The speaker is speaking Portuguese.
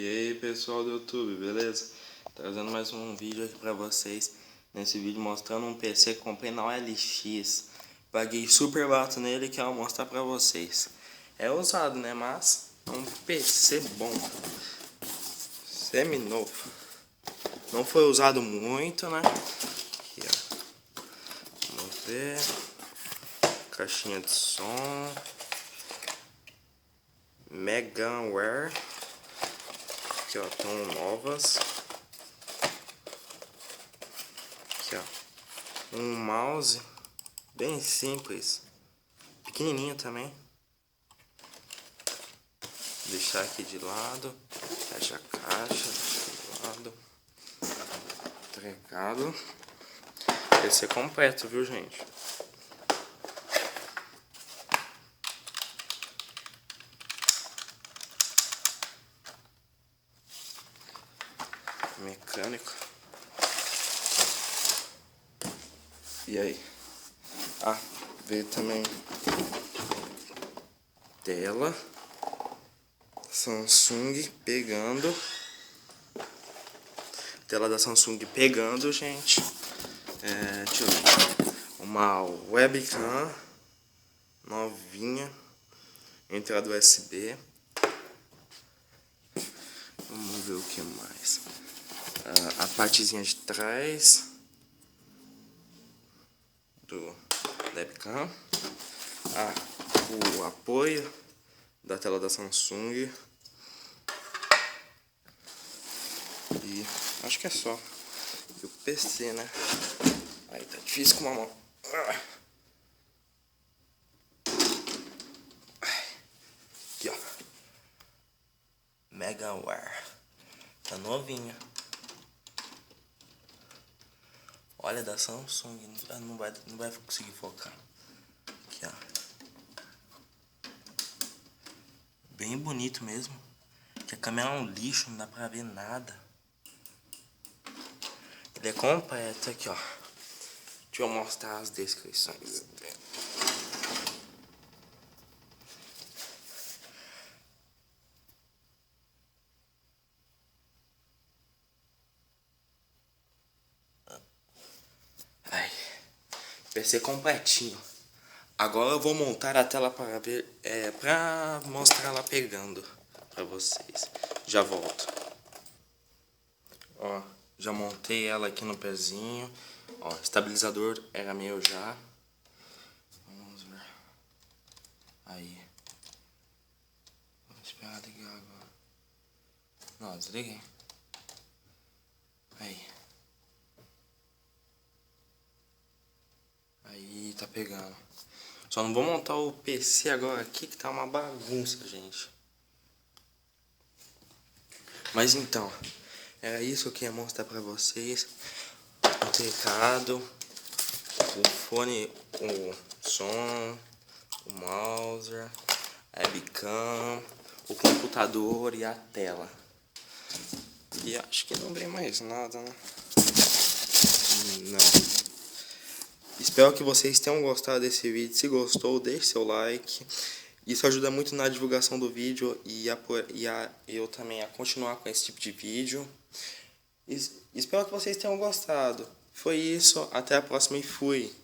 E aí pessoal do YouTube, beleza? Trazendo mais um vídeo aqui pra vocês. Nesse vídeo mostrando um PC que comprei na OLX. Paguei super barato nele, que eu vou mostrar pra vocês. É usado, né? Mas é um PC bom, seminovo. Não foi usado muito, né? Aqui, ó. Vamos ver. Caixinha de som. Meganware. Aqui, ó, estão novas. Aqui, ó, um mouse bem simples, pequenininho também. Vou deixar aqui de lado. Fecha a caixa, deixa de lado. Entregado. Esse é completo, viu, gente? Mecânico. E aí? Ah, veio também tela Samsung pegando. Tela da Samsung pegando, gente. Deixa eu ver. Uma webcam novinha. Entrada USB. Vamos ver o que mais. A partezinha de trás do webcam. O apoio da tela da Samsung. E acho que é só. E o PC, né? Aí tá difícil com uma mão. Aqui, ó. Meganware. Tá novinha. Olha, da Samsung. Não vai conseguir focar. Aqui, ó. Bem bonito mesmo. Que a câmera é um lixo, não dá pra ver nada. Ele é completo aqui, ó. Deixa eu mostrar as descrições. Ai, PC completinho. Agora eu vou montar a tela para ver, para mostrar ela pegando para vocês. Já volto. Ó, já montei ela aqui no pezinho. Ó, estabilizador era meu já. Vamos ver. Aí. Vamos esperar ligar agora. Não, desliguei. Aí. Aí tá pegando. Só não vou montar o PC agora aqui, que tá uma bagunça, gente. Mas então, era isso que eu queria mostrar pra vocês. O teclado, o fone, o som, o mouse, a webcam, o computador e a tela. E acho que não vem mais nada, né? Não. Espero que vocês tenham gostado desse vídeo. Se gostou, deixe seu like. Isso ajuda muito na divulgação do vídeo e eu também a continuar com esse tipo de vídeo. Espero que vocês tenham gostado. Foi isso, até a próxima e fui!